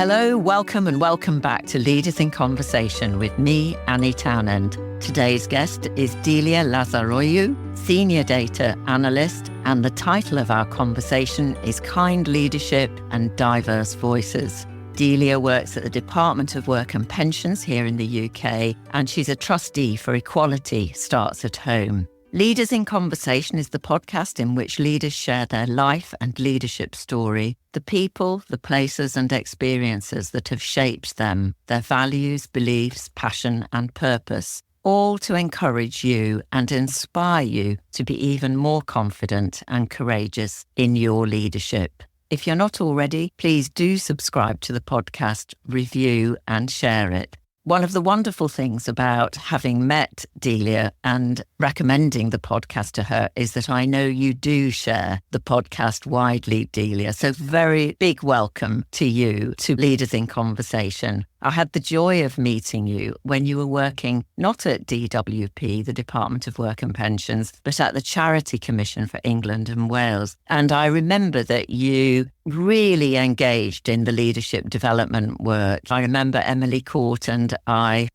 Hello, welcome and welcome back to Leaders in Conversation with me, Anni Townend. Today's guest is Delia Lazaroiu, Senior Data Analyst, and the title of our conversation is Kind Leadership and Diverse Voices. Delia works at the Department of Work and Pensions here in the UK, and she's a trustee for Equality Starts at Home. Leaders in Conversation is the podcast in which leaders share their life and leadership story, the people, the places and experiences that have shaped them, their values, beliefs, passion and purpose, all to encourage you and inspire you to be even more confident and courageous in your leadership. If you're not already, please do subscribe to the podcast, review and share it. One of the wonderful things about having met Delia and recommending the podcast to her is that I know you do share the podcast widely, Delia. So very big welcome to you, to Leaders in Conversation. I had the joy of meeting you when you were working not at DWP, the Department of Work and Pensions, but at the Charity Commission for England and Wales. And I remember that you really engaged in the leadership development work. I remember Emily Court and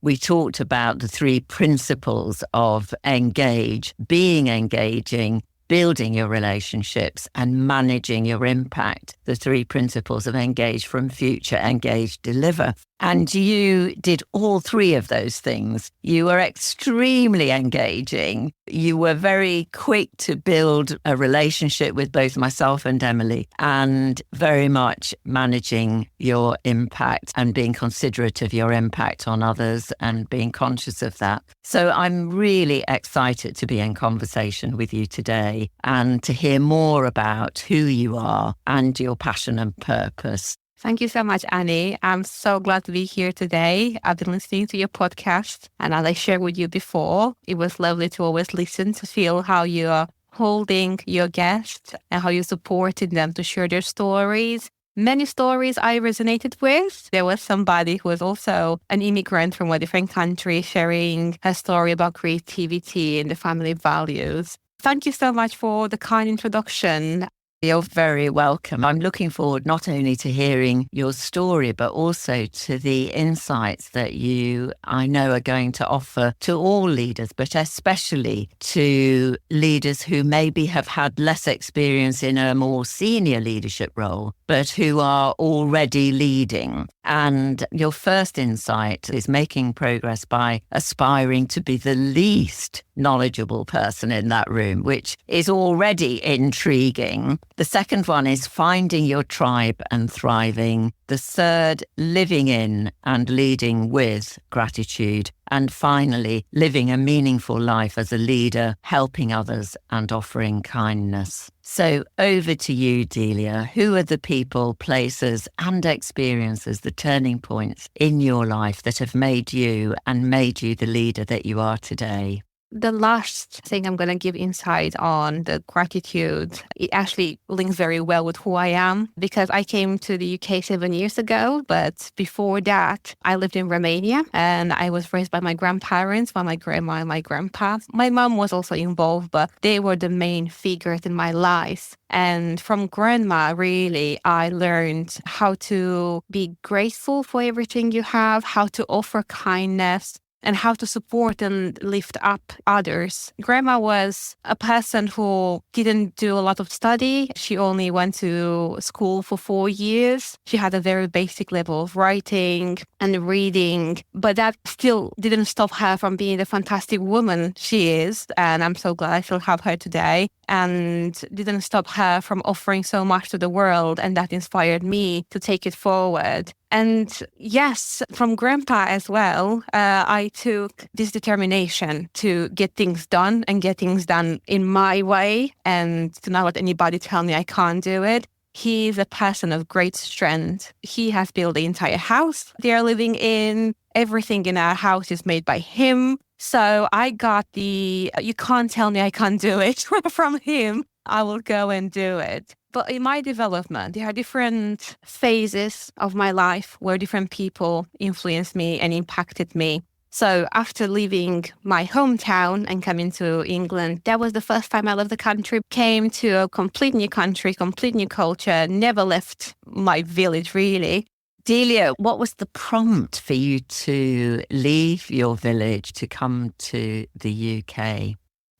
we talked about the three principles of engage, being engaging, building your relationships and managing your impact, the three principles of engage from future, engage, deliver. And you did all three of those things. You were extremely engaging. You were very quick to build a relationship with both myself and Emily, and very much managing your impact and being considerate of your impact on others and being conscious of that. So I'm really excited to be in conversation with you today and to hear more about who you are and your passion and purpose. Thank you so much, Annie. I'm so glad to be here today. I've been listening to your podcast, and as I shared with you before, it was lovely to always listen, to feel how you are holding your guests and how you're supporting them to share their stories. Many stories I resonated with. There was somebody who was also an immigrant from a different country sharing her story about creativity and the family values. Thank you so much for the kind introduction. You're very welcome. I'm looking forward not only to hearing your story, but also to the insights that you, I know, are going to offer to all leaders, but especially to leaders who maybe have had less experience in a more senior leadership role, but who are already leading. And your first insight is making progress by aspiring to be the least knowledgeable person in that room, which is already intriguing. The second one is finding your tribe and thriving. The third, living in and leading with gratitude. And finally, living a meaningful life as a leader, helping others and offering kindness. So over to you, Delia. Who are the people, places and experiences, the turning points in your life that have made you the leader that you are today? The last thing I'm going to give insight on, the gratitude, it actually links very well with who I am, because I came to the UK 7 years ago. But before that, I lived in Romania and I was raised by my grandparents, by my grandma and my grandpa. My mom was also involved, but they were the main figures in my life. And from grandma, really, I learned how to be grateful for everything you have, how to offer kindness, and how to support and lift up others. Grandma was a person who didn't do a lot of study. She only went to school for 4 years. She had a very basic level of writing and reading, but that still didn't stop her from being the fantastic woman she is. And I'm so glad I still have her today. And didn't stop her from offering so much to the world. And that inspired me to take it forward. And yes, from grandpa as well, I took this determination to get things done and get things done in my way and to not let anybody tell me I can't do it. He is a person of great strength. He has built the entire house they are living in. Everything in our house is made by him. So I got the, you can't tell me I can't do it from him. I will go and do it. But in my development, there are different phases of my life where different people influenced me and impacted me. So after leaving my hometown and coming to England, that was the first time I left the country, came to a complete new country, complete new culture, never left my village really. Delia, what was the prompt for you to leave your village to come to the UK?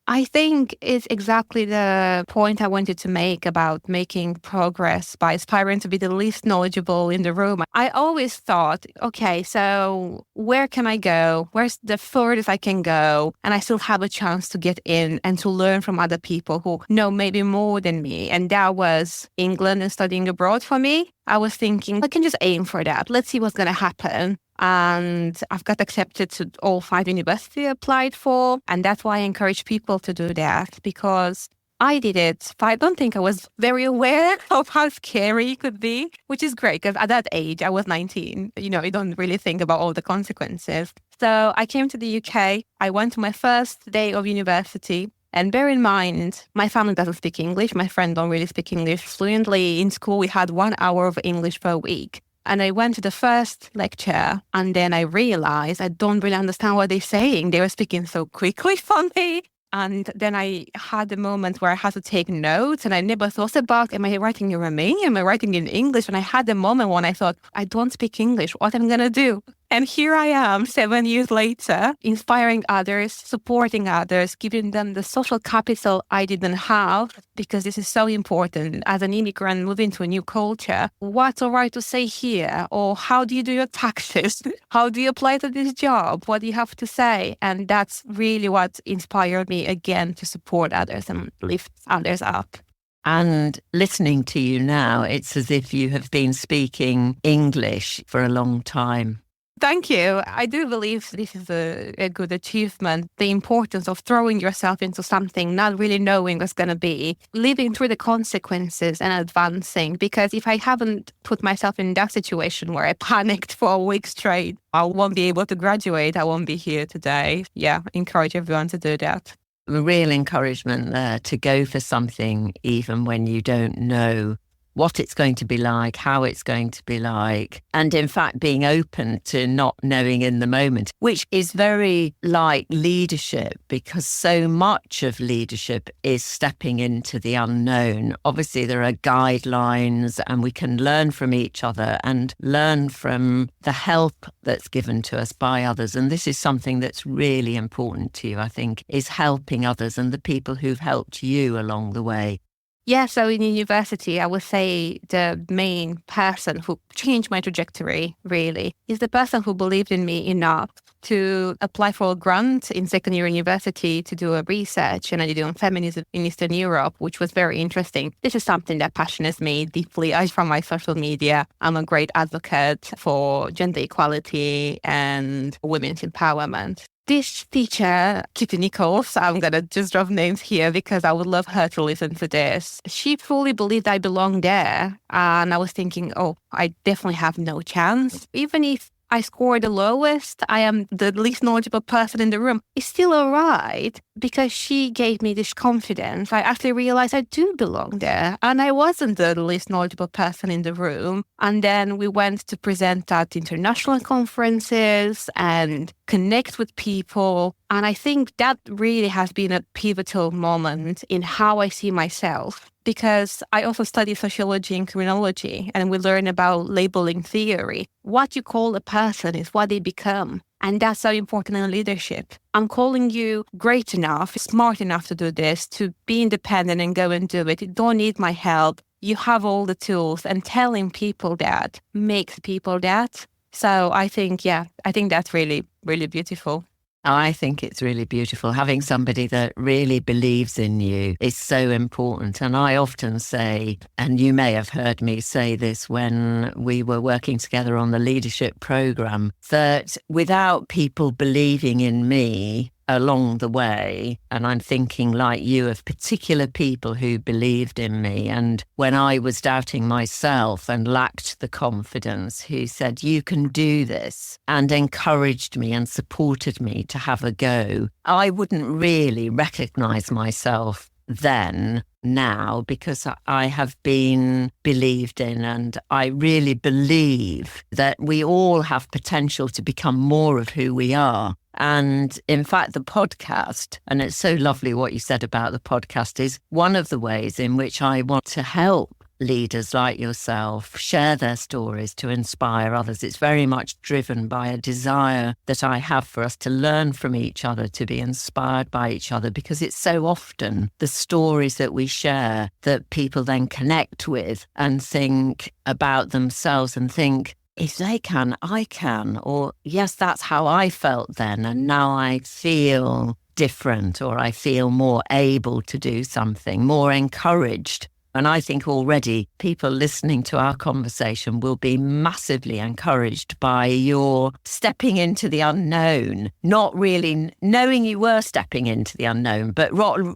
I think it's exactly the point I wanted to make about making progress by aspiring to be the least knowledgeable in the room. I always thought, okay, so where can I go? Where's the furthest I can go? And I still have a chance to get in and to learn from other people who know maybe more than me. And that was England and studying abroad for me. I was thinking, I can just aim for that. Let's see what's going to happen. And I've got accepted to all 5 universities I applied for. And that's why I encourage people to do that, because I did it. But I don't think I was very aware of how scary it could be, which is great because at that age, I was 19. You don't really think about all the consequences. So I came to the UK. I went to my first day of university. And bear in mind, my family doesn't speak English. My friends don't really speak English fluently. In school, we had 1 hour of English per week. And I went to the first lecture and then I realized I don't really understand what they're saying. They were speaking so quickly for me. And then I had a moment where I had to take notes and I never thought about, am I writing in Romanian? Am I writing in English? And I had a moment when I thought, I don't speak English. What am I going to do? And here I am 7 years later, inspiring others, supporting others, giving them the social capital I didn't have, because this is so important. As an immigrant moving to a new culture, what's all right to say here? Or how do you do your taxes? How do you apply to this job? What do you have to say? And that's really what inspired me again to support others and lift others up. And listening to you now, it's as if you have been speaking English for a long time. Thank you. I do believe this is a good achievement. The importance of throwing yourself into something, not really knowing what's going to be, living through the consequences and advancing. Because if I haven't put myself in that situation where I panicked for a week straight, I won't be able to graduate. I won't be here today. Yeah, encourage everyone to do that. A real encouragement there to go for something even when you don't know what it's going to be like, how it's going to be like, and in fact being open to not knowing in the moment, which is very like leadership, because so much of leadership is stepping into the unknown. Obviously there are guidelines and we can learn from each other and learn from the help that's given to us by others. And this is something that's really important to you, I think, is helping others and the people who've helped you along the way. Yeah, so in university, I would say the main person who changed my trajectory, really, is the person who believed in me enough to apply for a grant in second year university to do a research. And I did it on feminism in Eastern Europe, which was very interesting. This is something that passions me deeply. From my social media, I'm a great advocate for gender equality and women's empowerment. This teacher, Kitty Nichols, I'm going to just drop names here because I would love her to listen to this. She fully believed I belonged there. And I was thinking, I definitely have no chance. Even if I scored the lowest, I am the least knowledgeable person in the room. It's still all right because she gave me this confidence. I actually realized I do belong there. And I wasn't the least knowledgeable person in the room. And then we went to present at international conferences and connect with people. And I think that really has been a pivotal moment in how I see myself. Because I also study sociology and criminology, and we learn about labeling theory. What you call a person is what they become. And that's so important in leadership. I'm calling you great enough, smart enough to do this, to be independent and go and do it. You don't need my help. You have all the tools. And telling people that makes people that. So I think that's really, really beautiful. I think it's really beautiful. Having somebody that really believes in you is so important. And I often say, and you may have heard me say this when we were working together on the leadership program, that without people believing in me along the way, and I'm thinking like you of particular people who believed in me, and when I was doubting myself and lacked the confidence, who said, you can do this, and encouraged me and supported me to have a go, I wouldn't really recognize myself then, now, because I have been believed in, and I really believe that we all have potential to become more of who we are. And in fact, the podcast, and it's so lovely what you said about the podcast, is one of the ways in which I want to help leaders like yourself share their stories to inspire others. It's very much driven by a desire that I have for us to learn from each other, to be inspired by each other, because it's so often the stories that we share that people then connect with and think about themselves and think, if they can, I can. Or, yes, that's how I felt then, and now I feel different, or I feel more able to do something, more encouraged. And I think already people listening to our conversation will be massively encouraged by your stepping into the unknown, not really knowing you were stepping into the unknown, but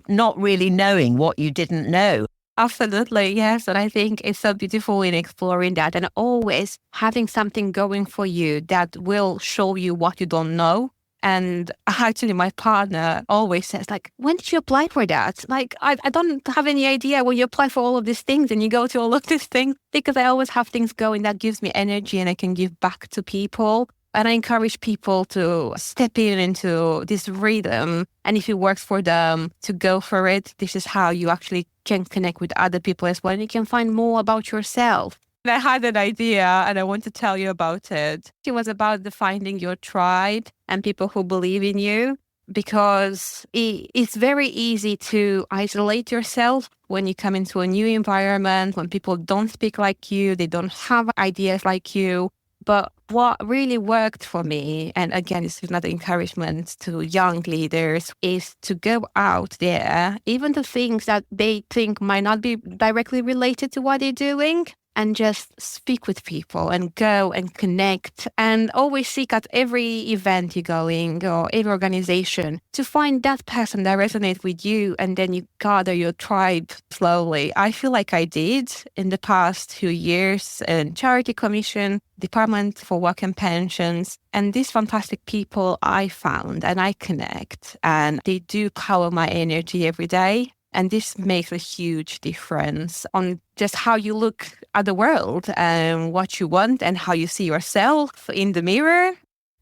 not really knowing what you didn't know. Absolutely, yes. And I think it's so beautiful in exploring that and always having something going for you that will show you what you don't know. And actually, my partner always says, like, when did you apply for that? Like, I don't have any idea when you apply for all of these things and you go to all of these things, because I always have things going that gives me energy and I can give back to people. And I encourage people to step into this rhythm. And if it works for them, to go for it. This is how you actually can connect with other people as well. And you can find more about yourself. I had an idea and I want to tell you about it. It was about finding your tribe and people who believe in you, because it's very easy to isolate yourself when you come into a new environment, when people don't speak like you, they don't have ideas like you. But what really worked for me, and again, it's another encouragement to young leaders, is to go out there, even the things that they think might not be directly related to what they're doing, and just speak with people and go and connect, and always seek at every event you're going or every organization to find that person that resonates with you, and then you gather your tribe slowly. I feel like I did in the past few years in Charity Commission, Department for Work and Pensions, and these fantastic people I found and I connect, and they do power my energy every day. And this makes a huge difference on just how you look at the world and what you want and how you see yourself in the mirror.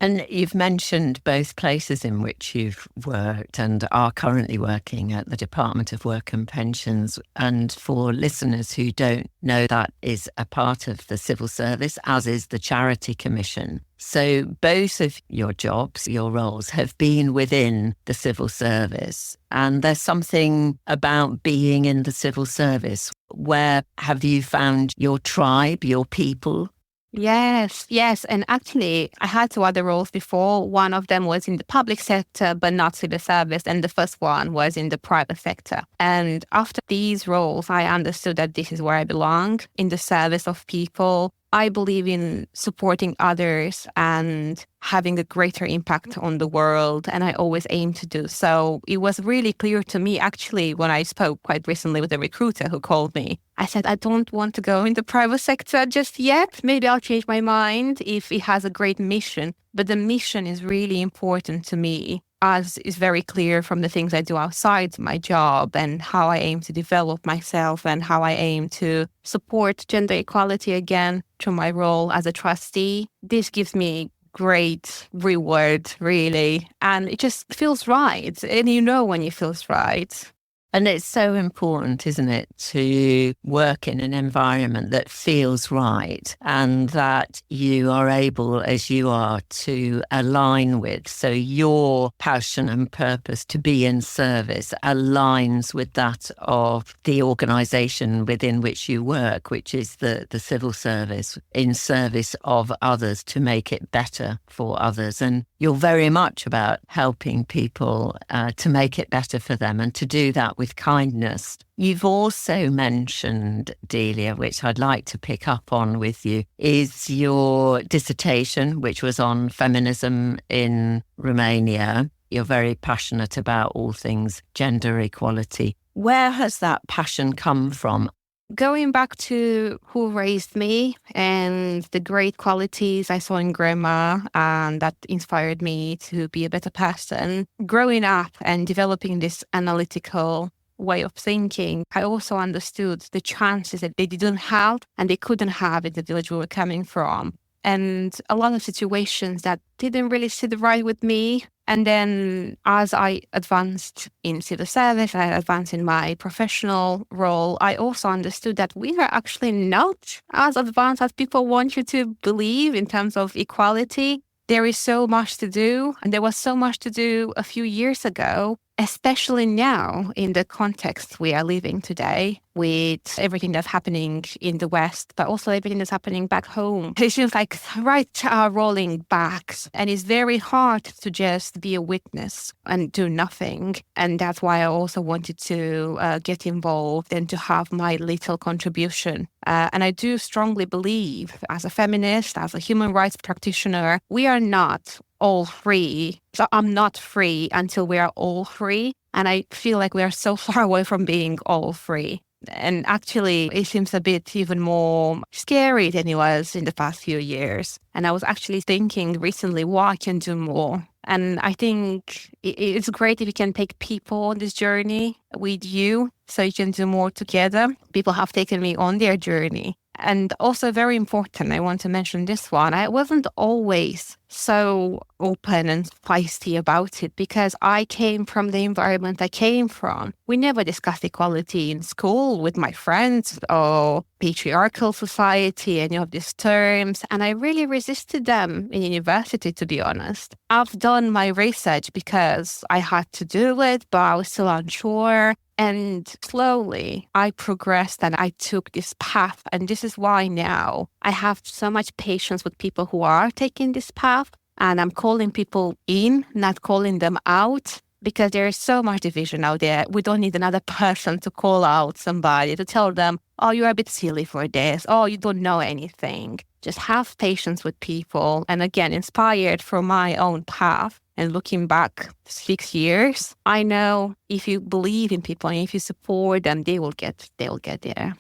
And you've mentioned both places in which you've worked and are currently working at the Department of Work and Pensions. And for listeners who don't know, that is a part of the civil service, as is the Charity Commission. So both of your jobs, your roles, have been within the civil service. And there's something about being in the civil service. Where have you found your tribe, your people? Yes. And actually, I had two other roles before. One of them was in the public sector, but not civil service. And the first one was in the private sector. And after these roles, I understood that this is where I belong, in the service of people. I believe in supporting others and having a greater impact on the world, and I always aim to do so. It was really clear to me, actually, when I spoke quite recently with a recruiter who called me. I said, I don't want to go in the private sector just yet. Maybe I'll change my mind if it has a great mission. But the mission is really important to me, as is very clear from the things I do outside my job and how I aim to develop myself and how I aim to support gender equality again through my role as a trustee. This gives me great reward, really. And it just feels right. And you know when it feels right. And it's so important, isn't it, to work in an environment that feels right and that you are able, as you are, to align with. So your passion and purpose to be in service aligns with that of the organisation within which you work, which is the civil service, in service of others to make it better for others. And you're very much about helping people to make it better for them and to do that with kindness. You've also mentioned, Delia, which I'd like to pick up on with you, is your dissertation, which was on feminism in Romania. You're very passionate about all things gender equality. Where has that passion come from? Going back to who raised me and the great qualities I saw in grandma, and that inspired me to be a better person. Growing up and developing this analytical way of thinking, I also understood the chances that they didn't have and they couldn't have in the village we were coming from. and a lot of situations that didn't really sit right with me. And then as I advanced in civil service, I advanced in my professional role, I also understood that we are actually not as advanced as people want you to believe in terms of equality. There is so much to do, and there was so much to do a few years ago, especially now in the context we are living today with everything that's happening in the West, but also everything that's happening back home. It feels like rolling back, and it's very hard to just be a witness and do nothing. And that's why I also wanted to get involved and to have my little contribution. And I do strongly believe, as a feminist, as a human rights practitioner, we are not all free. So I'm not free until we are all free. And I feel like we are so far away from being all free. And actually, it seems a bit even more scary than it was in the past few years. And I was actually thinking recently what I can do more. And I think it's great if you can take people on this journey with you so you can do more together. People have taken me on their journey. And also very important, I want to mention this one. I wasn't always so open and feisty about it because I came from the environment I came from. We never discussed equality in school with my friends or patriarchal society, any of these terms. And I really resisted them in university, to be honest. I've done my research because I had to do it, but I was still unsure. And slowly I progressed and I took this path. And this is why now I have so much patience with people who are taking this path. And I'm calling people in, not calling them out, because there is so much division out there. We don't need another person to call out somebody, to tell them, oh, you're a bit silly for this. Oh, you don't know anything. Just have patience with people. And again, inspired from my own path. And looking back 6 years, I know if you believe in people and if you support them, they will get there.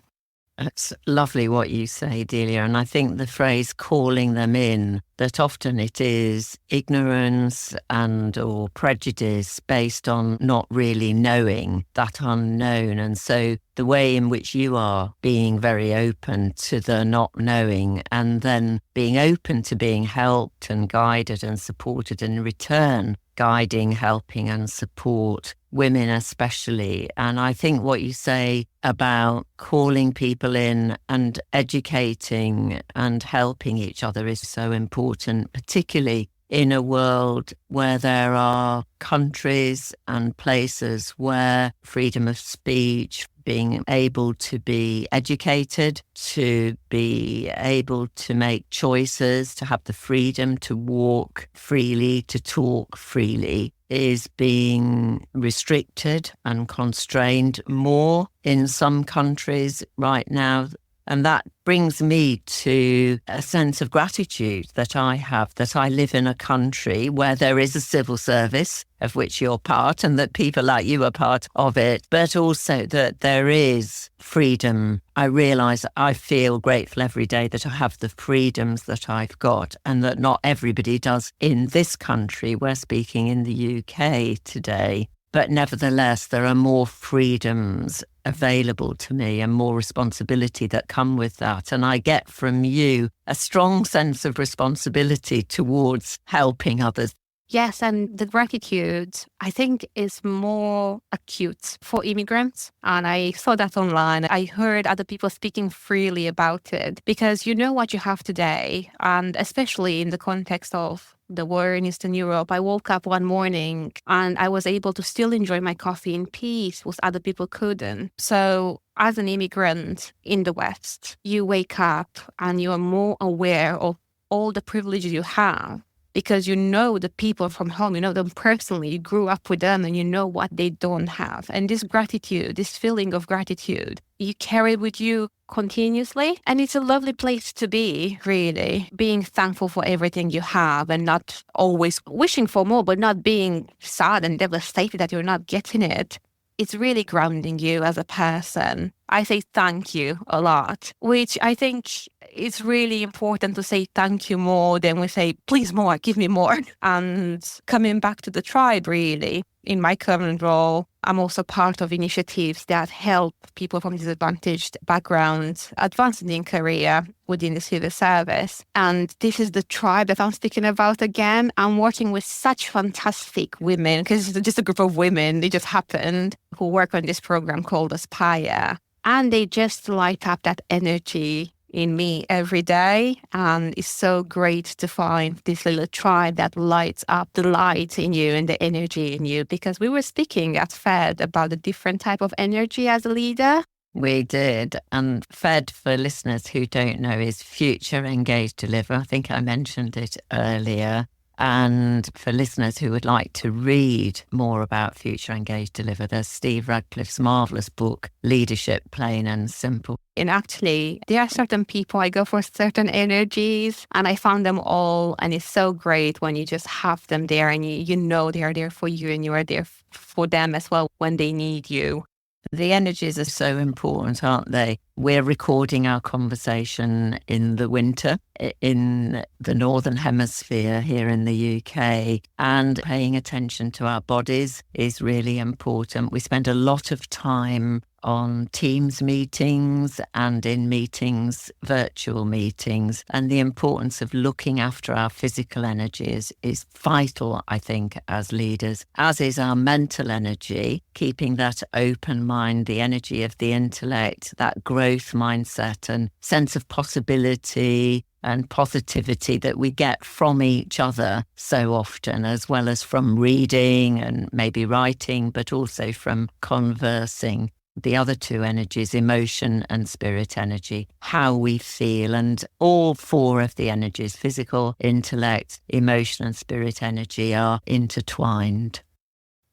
It's lovely what you say, Delia. And I think the phrase calling them in, that often it is ignorance and or prejudice based on not really knowing that unknown. And so the way in which you are being very open to the not knowing and then being open to being helped and guided and supported in return, guiding, helping and support women especially. And I think what you say about calling people in and educating and helping each other is so important, particularly in a world where there are countries and places where freedom of speech, being able to be educated, to be able to make choices, to have the freedom to walk freely, to talk freely, is being restricted and constrained more in some countries right now. And that brings me to a sense of gratitude that I have, that I live in a country where there is a civil service of which you're part and that people like you are part of it, but also that there is freedom. I realise I feel grateful every day that I have the freedoms that I've got and that not everybody does in this country. We're speaking in the UK today. But nevertheless, there are more freedoms available to me and more responsibility that come with that. And I get from you a strong sense of responsibility towards helping others. Yes, and the gratitude, I think, is more acute for immigrants. And I saw that online. I heard other people speaking freely about it because you know what you have today. And especially in the context of the war in Eastern Europe, I woke up one morning and I was able to still enjoy my coffee in peace, which other people couldn't. So as an immigrant in the West, you wake up and you are more aware of all the privileges you have. Because you know the people from home, you know them personally, you grew up with them and you know what they don't have. And this gratitude, this feeling of gratitude, you carry with you continuously. And it's a lovely place to be, really, being thankful for everything you have and not always wishing for more, but not being sad and devastated that you're not getting it. It's really grounding you as a person. I say thank you a lot, which I think it's really important to say thank you more than we say, please more, give me more. And coming back to the tribe, really, in my current role, I'm also part of initiatives that help people from disadvantaged backgrounds advance in their career within the civil service. And this is the tribe that I'm speaking about again. I'm working with such fantastic women, because it's just a group of women, it just happened, who work on this program called Aspire. And they just light up that energy in me every day. And it's so great to find this little tribe that lights up the light in you and the energy in you. Because we were speaking at FED about the different type of energy as a leader. We did. And FED, for listeners who don't know, is Future Engage Deliver. I think I mentioned it earlier. And for listeners who would like to read more about Future Engage Deliver, there's Steve Radcliffe's marvellous book, Leadership, Plain and Simple. And actually, there are certain people, I go for certain energies, and I found them all. And it's so great when you just have them there and you know they are there for you and you are there for them as well when they need you. The energies are so important, aren't they? We're recording our conversation in the winter in the Northern Hemisphere here in the UK, and paying attention to our bodies is really important. We spend a lot of time on Teams meetings and in meetings, virtual meetings, and the importance of looking after our physical energies is vital, I think, as leaders, as is our mental energy, keeping that open mind, the energy of the intellect, that growth mindset and sense of possibility and positivity that we get from each other so often, as well as from reading and maybe writing, but also from conversing. The other two energies, emotion and spirit energy, how we feel, and all four of the energies, physical, intellect, emotion and spirit energy, are intertwined.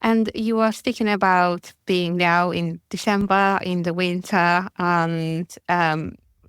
And you are speaking about being now in December, in the winter, and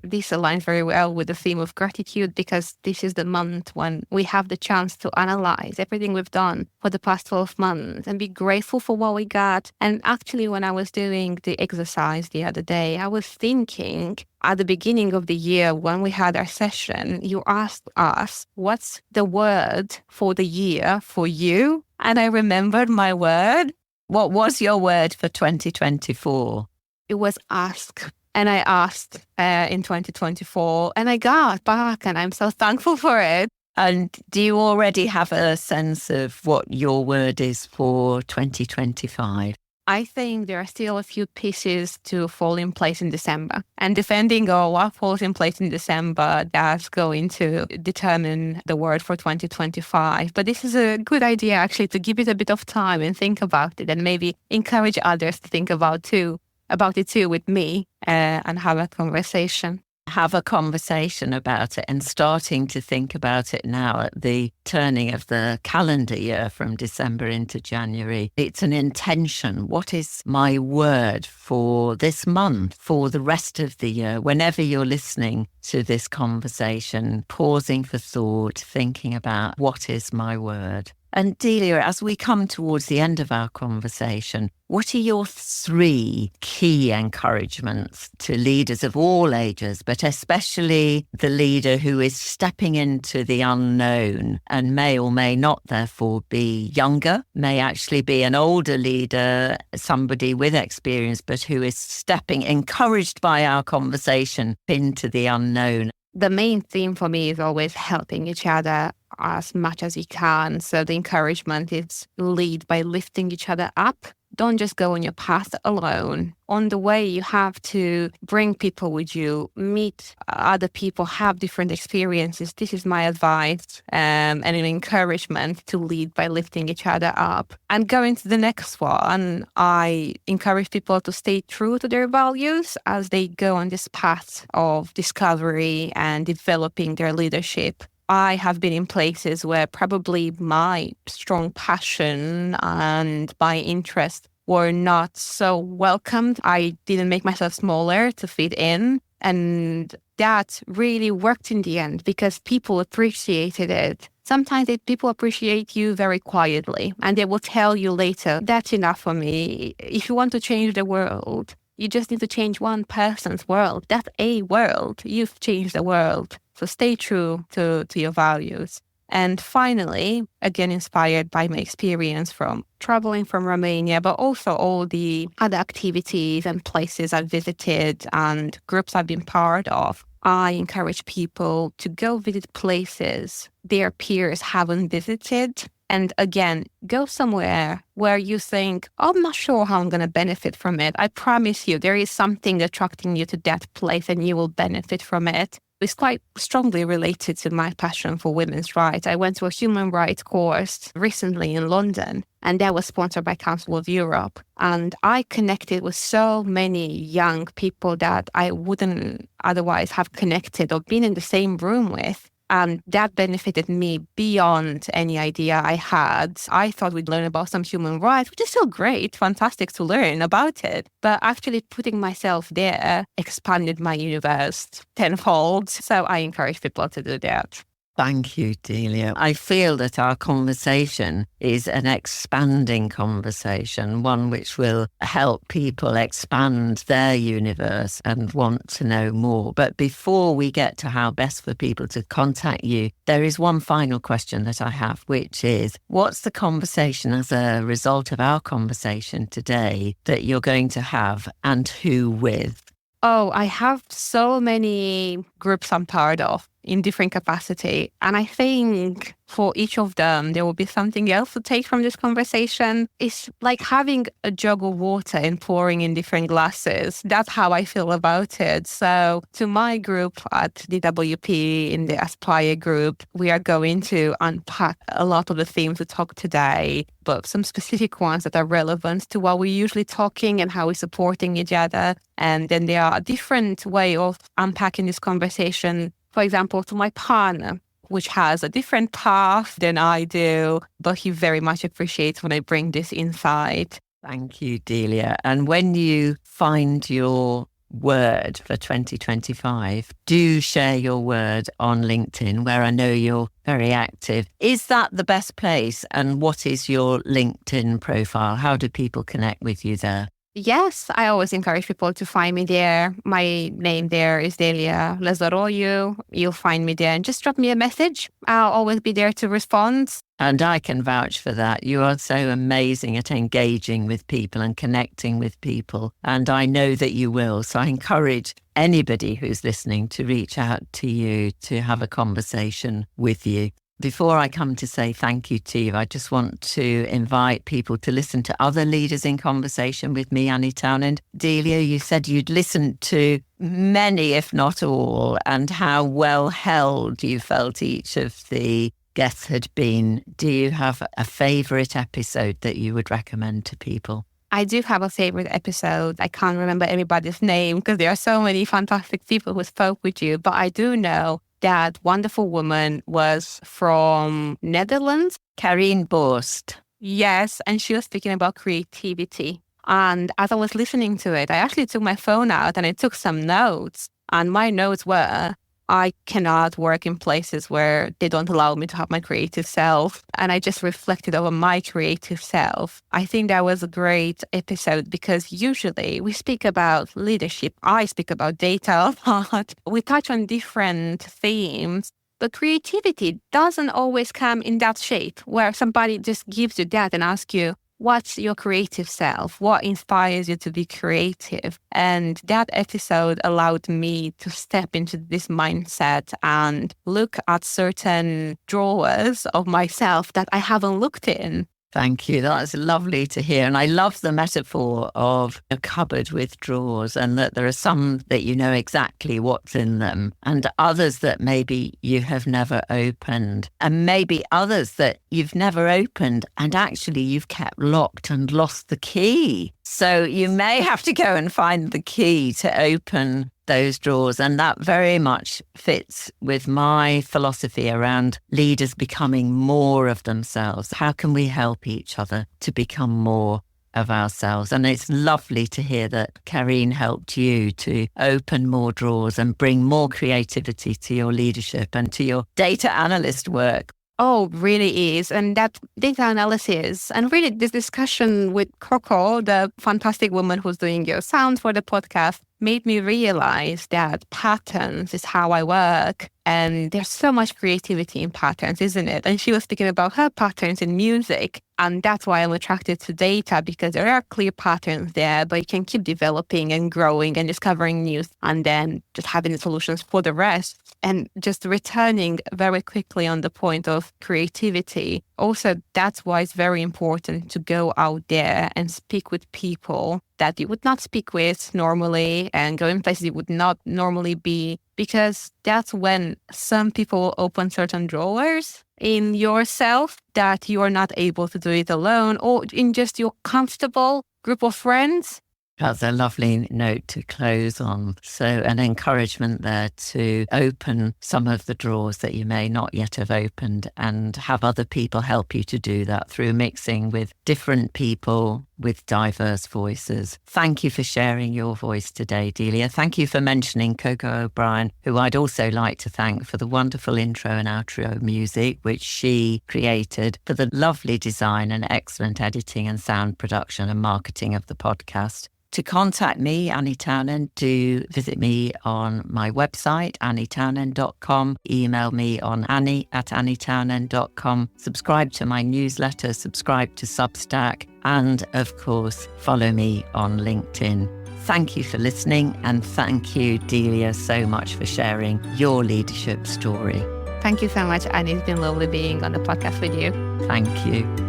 this aligns very well with the theme of gratitude, because this is the month when we have the chance to analyze everything we've done for the past 12 months and be grateful for what we got. And actually, when I was doing the exercise the other day, I was thinking at the beginning of the year when we had our session, you asked us, what's the word for the year for you? And I remembered my word. What was your word for 2024? It was ask. And I asked in 2024 and I got back, and I'm so thankful for it. And do you already have a sense of what your word is for 2025? I think there are still a few pieces to fall in place in December. And depending on what falls in place in December, that's going to determine the word for 2025. But this is a good idea, actually, to give it a bit of time and think about it, and maybe encourage others to think about it too with me, and have a conversation. Have a conversation about it, and starting to think about it now at the turning of the calendar year from December into January. It's an intention. What is my word for this month, for the rest of the year? Whenever you're listening to this conversation, pausing for thought, thinking about what is my word. And Delia, as we come towards the end of our conversation, what are your 3 key encouragements to leaders of all ages, but especially the leader who is stepping into the unknown and may or may not therefore be younger, may actually be an older leader, somebody with experience, but who is stepping, encouraged by our conversation, into the unknown? The main theme for me is always helping each other as much as you can. So the encouragement is lead by lifting each other up. Don't just go on your path alone. On the way, you have to bring people with you, meet other people, have different experiences. This is my advice, and an encouragement to lead by lifting each other up. And going to the next one, I encourage people to stay true to their values as they go on this path of discovery and developing their leadership. I have been in places where probably my strong passion and my interest were not so welcomed. I didn't make myself smaller to fit in. And that really worked in the end because people appreciated it. Sometimes people appreciate you very quietly and they will tell you later, that's enough for me. If you want to change the world, You just need to change one person's world. That's a world. You've changed the world. So stay true to your values. And finally, again, inspired by my experience from traveling from Romania, but also all the other activities and places I've visited and groups I've been part of, I encourage people to go visit places their peers haven't visited. And again, go somewhere where you think, oh, I'm not sure how I'm going to benefit from it. I promise you, there is something attracting you to that place and you will benefit from it. It's quite strongly related to my passion for women's rights. I went to a human rights course recently in London, and that was sponsored by Council of Europe. And I connected with so many young people that I wouldn't otherwise have connected or been in the same room with. And that benefited me beyond any idea I had. I thought we'd learn about some human rights, which is still great, fantastic to learn about it. But actually putting myself there expanded my universe tenfold. So I encourage people to do that. Thank you, Delia. I feel that our conversation is an expanding conversation, one which will help people expand their universe and want to know more. But before we get to how best for people to contact you, there is one final question that I have, which is, what's the conversation as a result of our conversation today that you're going to have, and who with? Oh, I have so many groups I'm part of in different capacity. And I think for each of them, there will be something else to take from this conversation. It's like having a jug of water and pouring in different glasses. That's how I feel about it. So to my group at DWP, in the Aspire group, we are going to unpack a lot of the themes we talked today, but some specific ones that are relevant to what we're usually talking and how we're supporting each other. And then there are a different way of unpacking this conversation. For example, to my partner, which has a different path than I do, but he very much appreciates when I bring this insight. Thank you, Delia. And when you find your word for 2025, do share your word on LinkedIn, where I know you're very active. Is that the best place? And what is your LinkedIn profile? How do people connect with you there? Yes, I always encourage people to find me there. My name there is Delia Lazaroiu. You'll find me there and just drop me a message. I'll always be there to respond. And I can vouch for that. You are so amazing at engaging with people and connecting with people. And I know that you will. So I encourage anybody who's listening to reach out to you to have a conversation with you. Before I come to say thank you to you, I just want to invite people to listen to other leaders in conversation with me, Anni Townend. Delia, you said you'd listened to many, if not all, and how well held you felt each of the guests had been. Do you have a favourite episode that you would recommend to people? I do have a favorite episode. I can't remember everybody's name because there are so many fantastic people who spoke with you, but I do know that wonderful woman was from Netherlands. Karin Borst. Yes, and she was speaking about creativity. And as I was listening to it, I actually took my phone out and I took some notes. And my notes were, I cannot work in places where they don't allow me to have my creative self. And I just reflected over my creative self. I think that was a great episode because usually we speak about leadership. I speak about data a lot. We touch on different themes. But creativity doesn't always come in that shape where somebody just gives you that and asks you, what's your creative self? What inspires you to be creative? And that episode allowed me to step into this mindset and look at certain drawers of myself that I haven't looked in. Thank you. That's lovely to hear. And I love the metaphor of a cupboard with drawers, and that there are some that you know exactly what's in them, and others that maybe you have never opened, and maybe others that you've never opened and actually you've kept locked and lost the key. So you may have to go and find the key to open those drawers. And that very much fits with my philosophy around leaders becoming more of themselves. How can we help each other to become more of ourselves? And it's lovely to hear that Karin helped you to open more drawers and bring more creativity to your leadership and to your data analyst work. Oh, really is. And that data analysis and really this discussion with Coco, the fantastic woman who's doing your sound for the podcast, made me realize that patterns is how I work. And there's so much creativity in patterns, isn't it? And she was speaking about her patterns in music. And that's why I'm attracted to data, because there are clear patterns there, but you can keep developing and growing and discovering new and then just having the solutions for the rest. And just returning very quickly on the point of creativity. Also, that's why it's very important to go out there and speak with people that you would not speak with normally and go in places you would not normally be, because that's when some people open certain drawers in yourself that you are not able to do it alone or in just your comfortable group of friends. That's a lovely note to close on. So an encouragement there to open some of the drawers that you may not yet have opened and have other people help you to do that through mixing with different people with diverse voices. Thank you for sharing your voice today, Delia. Thank you for mentioning Coco O'Brien, who I'd also like to thank for the wonderful intro and outro music, which she created, for the lovely design and excellent editing and sound production and marketing of the podcast. To contact me, Anni Townend, do visit me on my website, annitownend.com. Email me on annie@annitownend.com. Subscribe to my newsletter, subscribe to Substack, and of course, follow me on LinkedIn. Thank you for listening, and thank you, Delia, so much for sharing your leadership story. Thank you so much, Annie. It's been lovely being on the podcast with you. Thank you.